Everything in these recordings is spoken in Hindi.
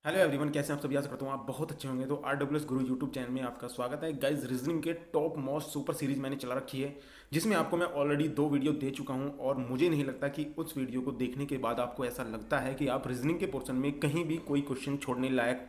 हेलो एवरीवन, कैसे हैं आप सभी। आशा करता हूँ आप बहुत अच्छे होंगे। तो RWS गुरु यूट्यूब चैनल में आपका स्वागत है। गाइस, रीजनिंग के टॉप मोस्ट सुपर सीरीज मैंने चला रखी है, जिसमें आपको मैं ऑलरेडी 2 वीडियो दे चुका हूँ। और मुझे नहीं लगता कि उस वीडियो को देखने के बाद आपको ऐसा लगता है कि आप रीजनिंग के पोर्शन में कहीं भी कोई क्वेश्चन छोड़ने लायक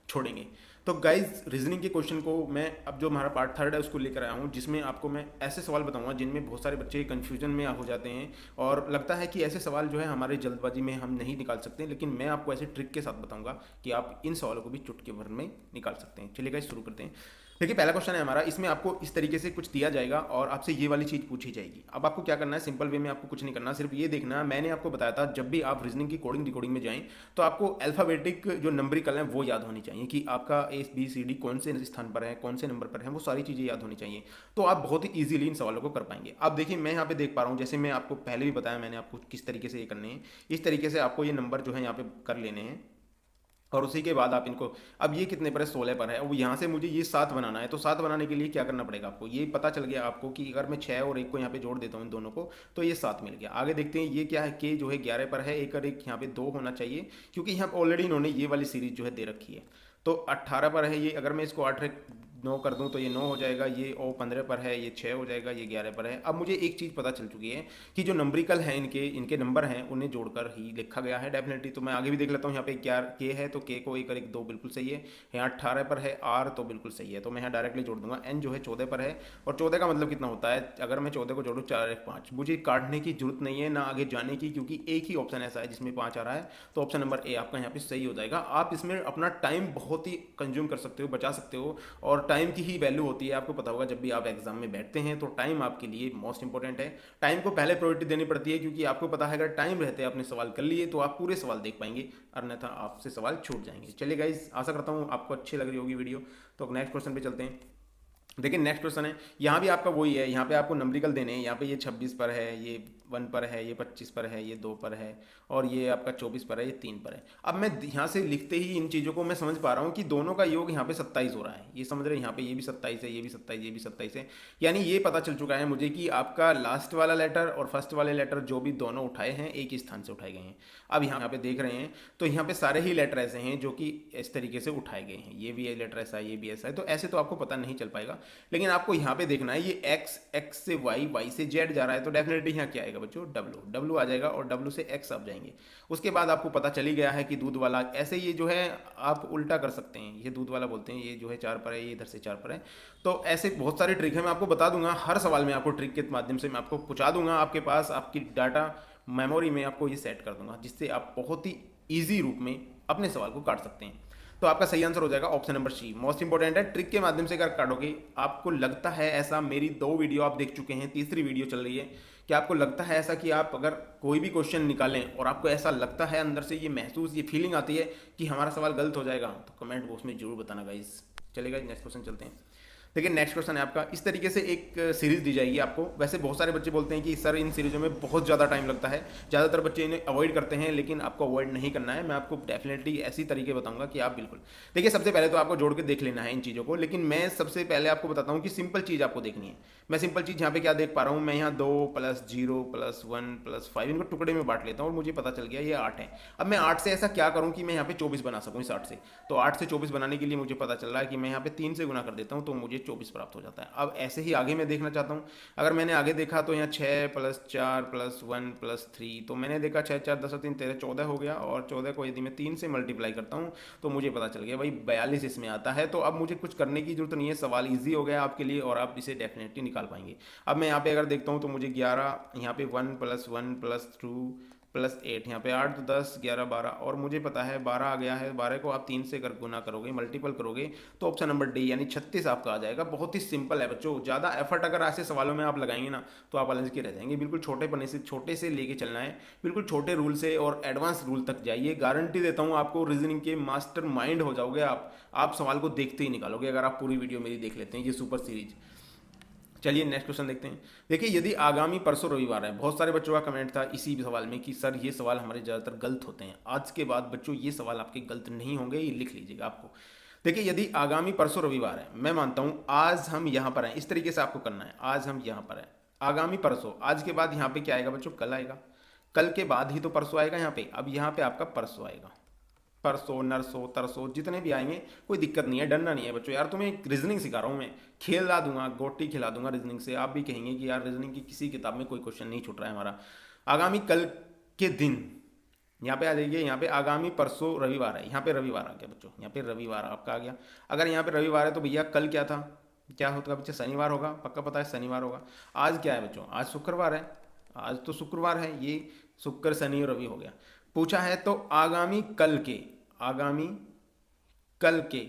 छोड़ेंगे। तो गाइज, रीजनिंग के क्वेश्चन को मैं अब जो हमारा पार्ट थर्ड है उसको लेकर आया हूँ, जिसमें आपको मैं ऐसे सवाल बताऊंगा जिनमें बहुत सारे बच्चे कन्फ्यूजन में हो जाते हैं और लगता है कि ऐसे सवाल जो है हमारे जल्दबाजी में हम नहीं निकाल सकते। लेकिन मैं आपको ऐसे ट्रिक के साथ बताऊंगा कि आप इन सवालों को भी चुटकी भर में निकाल सकते हैं। चलिए गाइज, शुरू करते हैं। देखिए, पहला क्वेश्चन है हमारा। इसमें आपको इस तरीके से कुछ दिया जाएगा और आपसे ये वाली चीज़ पूछी जाएगी। अब आपको क्या करना है, सिंपल वे में आपको कुछ नहीं करना, सिर्फ ये देखना है। मैंने आपको बताया था जब भी आप रीजनिंग की कोडिंग डिकोडिंग में जाएं तो आपको अल्फ़ाबेटिक जो नंबरिकल है वो याद होनी चाहिए कि आपका ABCD कौन से स्थान पर है, कौन से नंबर पर है, वो सारी चीज़ें याद होनी चाहिए। तो आप बहुत ही ईजिली इन सवालों को कर पाएंगे। अब देखिए, मैं यहाँ पे देख पा रहा हूँ, जैसे मैं आपको पहले भी बताया मैंने आपको किस तरीके से ये करने हैं। इस तरीके से आपको ये नंबर जो है यहाँ पे कर लेने हैं और उसी के बाद आप इनको, अब ये कितने पर है, 16 पर है। अब यहाँ से मुझे ये 7 बनाना है। तो 7 बनाने के लिए क्या करना पड़ेगा आपको, ये पता चल गया आपको कि अगर मैं 6 और 1 को यहाँ पे जोड़ देता हूँ इन दोनों को, तो ये 7 मिल गया। आगे देखते हैं, ये क्या है, के जो है 11 पर है, एक और एक यहाँ पे 2 होना चाहिए, क्योंकि यहाँ पे ऑलरेडी इन्होंने ये वाली सीरीज जो है दे रखी है। तो 18 पर है ये, अगर मैं इसको 8 9 कर दूं तो ये 9 हो जाएगा। ये ओ 15 पर है, ये 6 हो जाएगा, ये 11 पर है। अब मुझे एक चीज़ पता चल चुकी है कि जो नंबरिकल है इनके इनके नंबर हैं उन्हें जोड़कर ही लिखा गया है डेफिनेटली। तो मैं आगे भी देख लेता हूँ। यहाँ पे क्या के है, तो के को एक और एक 2 बिल्कुल सही है। यहाँ 18 पर है आर, तो बिल्कुल सही है। तो मैं यहाँ डायरेक्टली जोड़ दूंगा। एन जो है 14 पर है, और 14 का मतलब कितना होता है, अगर मैं 14 को जोड़ूँ 4 1 5, मुझे काटने की जरूरत नहीं है ना आगे जाने की, क्योंकि एक ही ऑप्शन ऐसा है जिसमें 5 आ रहा है। तो ऑप्शन नंबर ए आपका यहाँ पे सही हो जाएगा। आप इसमें अपना टाइम बहुत ही कंज्यूम कर सकते हो, बचा सकते हो। और टाइम की ही वैल्यू होती है, आपको पता होगा जब भी आप एग्जाम में बैठते हैं तो टाइम आपके लिए मोस्ट इंपॉर्टेंट है। टाइम को पहले प्रायोरिटी देनी पड़ती है, क्योंकि आपको पता है अगर टाइम रहते आपने सवाल कर लिए तो आप पूरे सवाल देख पाएंगे, अन्यथा आपसे सवाल छूट जाएंगे। चलिए गाइज, आशा करता हूँ आपको अच्छी लग रही होगी वीडियो। तो नेक्स्ट क्वेश्चन पे चलते हैं। देखिए, नेक्स्ट क्वेश्चन है। यहाँ भी आपका वही है, यहाँ पे आपको नंबरिकल देने हैं। यहाँ पे ये 26 पर है, ये 1 पर है, ये 25 पर है, ये 2 पर है, और ये आपका 24 पर है, ये 3 पर है। अब मैं यहाँ से लिखते ही इन चीज़ों को मैं समझ पा रहा हूँ कि दोनों का योग यहाँ पे 27 हो रहा है। ये समझ रहे हैं, यहाँ पे ये भी 27 है, ये भी 27, ये भी 27 है। यानी ये पता चल चुका है मुझे कि आपका लास्ट वाला लेटर और फर्स्ट वाले लेटर जो भी दोनों उठाए हैं एक ही स्थान से उठाए गए हैं। अब यहाँ पे देख रहे हैं तो यहाँ पे सारे ही लेटर ऐसे हैं जो कि इस तरीके से उठाए गए हैं। ये भी लेटर ऐसा है, ये भी ऐसा है। तो ऐसे तो आपको पता नहीं चल पाएगा, लेकिन आपको यहाँ पे देखना है, ये एक्स, एक्स से वाई, वाई से जेड जा रहा है, तो डेफिनेटली यहाँ क्या आएगा बच्चों, डब्लू, डब्लू आ जाएगा, और डब्लू से एक्स आप जाएंगे। उसके बाद आपको पता चली गया है कि दूध वाला, ऐसे ये जो है आप उल्टा कर सकते हैं। ये दूध वाला बोलते हैं, ये जो है 4 पर है, ये इधर से 4 पर है। तो ऐसे बहुत सारे ट्रिक है, मैं आपको बता दूंगा हर सवाल में। आपको ट्रिक के माध्यम से मैं आपको पहुँचा दूंगा आपके पास, आपकी डाटा मेमोरी में आपको ये सेट कर दूंगा, जिससे आप बहुत ही ईजी रूप में अपने सवाल को काट सकते हैं। तो आपका सही आंसर हो जाएगा option number C. Most important है, ट्रिक के माध्यम से अगर काटोगे, आपको लगता है ऐसा, मेरी 2 वीडियो आप देख चुके हैं, तीसरी वीडियो चल रही है, कि आपको लगता है ऐसा कि आप अगर कोई भी क्वेश्चन निकालें और आपको ऐसा लगता है, अंदर से ये महसूस, ये फीलिंग आती है कि हमारा सवाल गलत हो जाएगा, तो कमेंट बॉक्स में जरूर बताना गाइज। चलेगा, नेक्स्ट क्वेश्चन चलते हैं। देखिए, नेक्स्ट क्वेश्चन है आपका। इस तरीके से एक सीरीज दी जाएगी आपको। वैसे बहुत सारे बच्चे बोलते हैं कि सर इन सीरीजों में बहुत ज़्यादा टाइम लगता है, ज़्यादातर बच्चे इन्हें अवॉइड करते हैं, लेकिन आपको अवॉइड नहीं करना है। मैं आपको डेफिनेटली ऐसी तरीके बताऊंगा कि आप बिल्कुल देखिए। सबसे पहले तो आपको जोड़ के देख लेना है इन चीज़ों को, लेकिन मैं सबसे पहले आपको बताता हूँ कि सिंपल चीज़ आपको देखनी है। मैं सिंपल चीज़ यहाँ पे क्या देख पा रहा हूँ, मैं यहाँ 2 + 0 + 1 + 5 इनको टुकड़े में बांट लेता हूँ, और मुझे पता चल गया ये 8 है। अब मैं 8 से ऐसा क्या करूँ कि मैं यहाँ पे 24 बना सकूँ इस 8 से। तो 8 से 24 बनाने के लिए मुझे पता चल रहा है कि मैं यहाँ पे 3 से गुना कर देता हूँ, तो मुझे 24 प्राप्त हो जाता है। अब ऐसे ही आगे मैं देखना चाहता हूँ। अगर मैंने आगे देखा तो यहाँ 6 + 4 + 1 + 3, तो मैंने देखा 6 4 10 3 13 14 हो गया, और 14 को यदि मैं 3 से मल्टीप्लाई करता हूँ तो मुझे पता चल गया भाई 42 इसमें आता है। तो अब मुझे कुछ करने की जरूरत नहीं है, सवाल ईजी हो गया आपके लिए और आप इसे डेफिनेटली निकाल पाएंगे। अब मैं यहाँ पे अगर देखता हूँ तो मुझे 11, यहाँ पे 1 + 1 + 2 +8, यहाँ पे 8 तो 10 11 12, और मुझे पता है 12 आ गया है। 12 को आप 3 से कर गुना करोगे, मल्टीपल करोगे, तो ऑप्शन नंबर डी यानी 36 आपका आ जाएगा। बहुत ही सिंपल है बच्चों। ज़्यादा एफर्ट अगर ऐसे सवालों में आप लगाएंगे ना तो आप अलग के रह जाएंगे। बिल्कुल छोटे पन्ने से, छोटे से लेके चलना है, बिल्कुल छोटे रूल से और एडवांस रूल तक जाइए। गारंटी देता हूँ आपको, रीजनिंग के मास्टर माइंड हो जाओगे आप सवाल को देखते ही निकालोगे अगर आप पूरी वीडियो मेरी देख लेते हैं, ये सुपर सीरीज। चलिए नेक्स्ट क्वेश्चन देखते हैं। देखिए, यदि आगामी परसों रविवार है, बहुत सारे बच्चों का कमेंट था इसी सवाल में कि सर ये सवाल हमारे ज़्यादातर गलत होते हैं। आज के बाद बच्चों ये सवाल आपके गलत नहीं होंगे, ये लिख लीजिएगा आपको। देखिए, यदि आगामी परसों रविवार है, मैं मानता हूँ आज हम यहाँ पर हैं, इस तरीके से आपको करना है। आज हम यहाँ पर हैं, आगामी परसों, आज के बाद यहाँ पे क्या आएगा बच्चों, कल आएगा। कल के बाद ही तो परसों आएगा यहाँ पे। अब यहाँ पे आपका परसों आएगा, परसों, नरसों, तरसों, जितने भी आएंगे कोई दिक्कत नहीं है, डरना नहीं है बच्चों। यार तुम्हें रीजनिंग सिखा रहा हूँ मैं, खेला दूंगा, गोटी खिला दूंगा रीजनिंग से। आप भी कहेंगे कि यार रीजनिंग की किसी किताब में कोई क्वेश्चन नहीं छूट रहा है हमारा। आगामी कल के दिन, यहाँ पे आ जाइए, यहाँ पे आगामी परसों रविवार है, यहाँ पे रविवार आ गया बच्चों, यहाँ पे रविवार आपका आ गया। अगर यहाँ पे रविवार है तो भैया कल क्या था, क्या होगा बच्चे, शनिवार होगा, पक्का पता है शनिवार होगा। आज क्या है बच्चों, आज शुक्रवार है, आज तो शुक्रवार है, ये शुक्र शनि और रवि हो गया। पूछा है तो आगामी कल के, आगामी कल के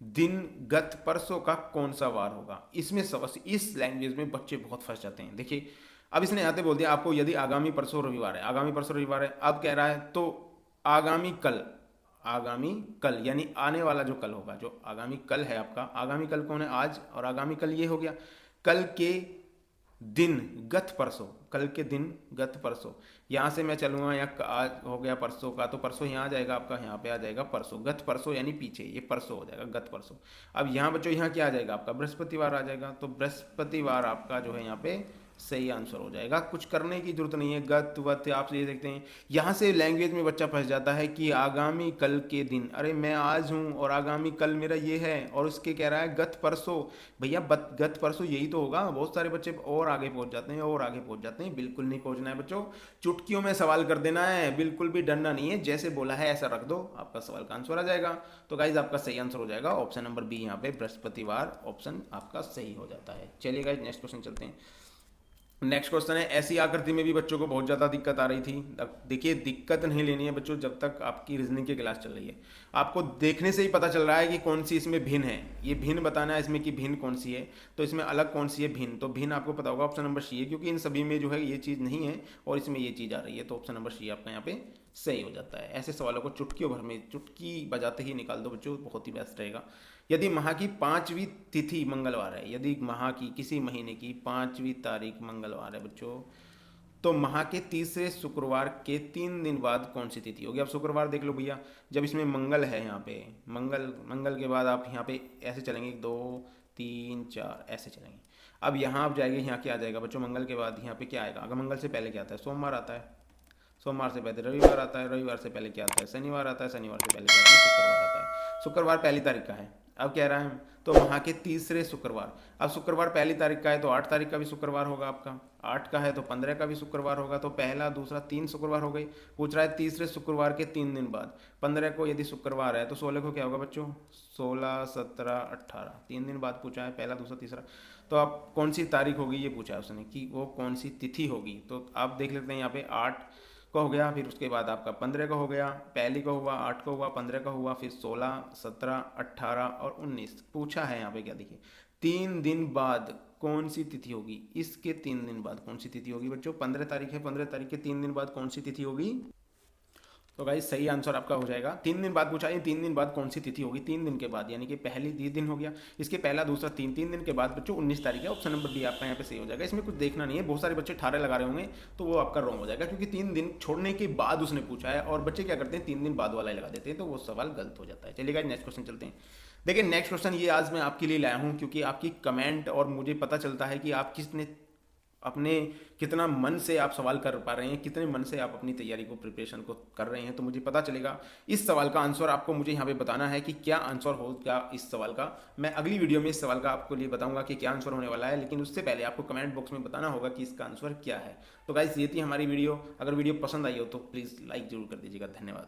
दिन गत परसों का कौन सा वार होगा। इसमें इस लैंग्वेज में बच्चे बहुत फंस जाते हैं। देखिए अब इसने यहाँ पे बोल दिया आपको, यदि आगामी परसों रविवार है, आगामी परसों रविवार है, अब कह रहा है तो आगामी कल, आगामी कल यानी आने वाला जो कल होगा, जो आगामी कल है आपका, आगामी कल कौन है, आज, और आगामी कल ये हो गया। कल के दिन गत परसों, कल के दिन गत परसों, यहाँ से मैं चलूँगा, यहाँ आज हो गया परसों का, तो परसों यहाँ आ जाएगा आपका, यहाँ पे आ जाएगा परसों, गत परसों यानी पीछे, ये परसों हो जाएगा, गत परसों। अब यहाँ बच्चों यहाँ क्या आ जाएगा आपका, बृहस्पतिवार आ जाएगा, तो बृहस्पतिवार आपका जो है यहाँ पे सही आंसर हो जाएगा। कुछ करने की जरूरत नहीं है, गत वत आप ये देखते हैं। यहाँ से लैंग्वेज में बच्चा फंस जाता है कि आगामी कल के दिन, अरे मैं आज हूँ और आगामी कल मेरा ये है, और उसके कह रहा है गत परसों। भैया गत परसों यही तो होगा। बहुत सारे बच्चे और आगे पहुँच जाते हैं, और आगे पहुँच जाते हैं। बिल्कुल नहीं पहुँचना है बच्चों, चुटकियों में सवाल कर देना है, बिल्कुल भी डरना नहीं है। जैसे बोला है ऐसा रख दो, आपका सवाल का आंसर आ जाएगा। तो गाइज आपका सही आंसर हो जाएगा ऑप्शन नंबर बी, यहाँ पे बृहस्पतिवार ऑप्शन आपका सही हो जाता है। चलिए गाइज नेक्स्ट क्वेश्चन चलते हैं। नेक्स्ट क्वेश्चन है, ऐसी आकृति में भी बच्चों को बहुत ज़्यादा दिक्कत आ रही थी। देखिए दिक्कत नहीं लेनी है बच्चों, जब तक आपकी रीजनिंग की क्लास चल रही है। आपको देखने से ही पता चल रहा है कि कौन सी इसमें भिन्न है, ये भिन्न बताना है इसमें कि भिन्न कौन सी है, तो इसमें अलग कौन सी है भिन्न। तो भिन्न आपको पता होगा ऑप्शन नंबर सी है, क्योंकि इन सभी में जो है ये चीज़ नहीं है और इसमें ये चीज़ आ रही है, तो ऑप्शन नंबर सी आपका यहाँ पे सही हो जाता है। ऐसे सवालों को चुटकियों भर में, चुटकी बजाते ही निकाल दो बच्चों, बहुत ही बेस्ट रहेगा। यदि माह की 5वीं तिथि मंगलवार है, यदि माह की किसी महीने की 5वीं तारीख मंगलवार है बच्चों, तो माह के तीसरे शुक्रवार के 3 दिन बाद कौन सी तिथि होगी। अब शुक्रवार देख लो भैया, जब इसमें मंगल है, यहाँ पे मंगल के बाद आप यहाँ पे ऐसे चलेंगे 2 3 4 ऐसे चलेंगे। अब यहाँ आप जाएंगे, यहाँ क्या आ जाएगा बच्चों, मंगल के बाद यहाँ पे क्या आएगा, अगर मंगल से पहले क्या आता है, सोमवार आता है, सोमवार से पहले रविवार आता है, रविवार से पहले क्या आता है, शनिवार आता है, शनिवार से पहले क्या आता है, शुक्रवार आता है। शुक्रवार पहली तारीख का है, अब कह रहा है तो माह के तीसरे शुक्रवार। अब शुक्रवार पहली तारीख का है तो 8 तारीख का भी शुक्रवार होगा आपका, 8 का है तो 15 का भी शुक्रवार होगा, तो पहला दूसरा 3 शुक्रवार हो गई। पूछ रहा है तीसरे शुक्रवार के 3 दिन बाद, 15 को यदि शुक्रवार है तो 16 को क्या होगा बच्चों, 16 17 18, 3 दिन बाद पूछा है, पहला दूसरा तीसरा। तो आप कौन सी तारीख होगी ये पूछा है उसने, कि वो कौन सी तिथि होगी। तो आप देख लेते हैं यहाँ पे 8 का हो गया, फिर उसके बाद आपका 15 का हो गया, पहली का हुआ, 8 का हुआ, 15 का हुआ, फिर 16 17 18 और 19 पूछा है यहाँ पे। क्या देखिए 3 दिन बाद कौन सी तिथि होगी, इसके 3 दिन बाद कौन सी तिथि होगी बच्चों, 15 तारीख है, 15 तारीख के 3 दिन बाद कौन सी तिथि होगी। तो गाइस सही आंसर आपका हो जाएगा, 3 दिन बाद पूछा है, 3 दिन बाद कौन सी तिथि होगी, 3 दिन के बाद, यानी कि पहली 30 दिन हो गया, इसके पहला दूसरा 3 दिन के बाद बच्चों 19 तारीख है। ऑप्शन नंबर डी आपका यहाँ पे सही हो जाएगा। इसमें कुछ देखना नहीं है, बहुत सारे बच्चे 18 लगा रहे होंगे तो वो आपका रॉन्ग हो जाएगा, क्योंकि 3 दिन छोड़ने के बाद उसने पूछा है और बच्चे क्या करते हैं 3 दिन बाद वाला ही लगा देते हैं, तो वो सवाल गलत हो जाता है। चलिए गाइस नेक्स्ट क्वेश्चन चलते हैं। देखिए नेक्स्ट क्वेश्चन ये आज मैं आपके लिए लाया हूँ, क्योंकि आपकी कमेंट और मुझे पता चलता है कि आप किसने अपने कितना मन से आप सवाल कर पा रहे हैं, कितने मन से आप अपनी तैयारी को, प्रिपरेशन को कर रहे हैं, तो मुझे पता चलेगा। इस सवाल का आंसर आपको मुझे यहाँ पे बताना है कि क्या आंसर हो क्या इस सवाल का। मैं अगली वीडियो में इस सवाल का आपको लिए बताऊंगा कि क्या आंसर होने वाला है, लेकिन उससे पहले आपको कमेंट बॉक्स में बताना होगा कि इसका आंसर क्या है। तो गाइस ये थी हमारी वीडियो, अगर वीडियो पसंद आई हो तो प्लीज़ लाइक जरूर कर दीजिएगा। धन्यवाद।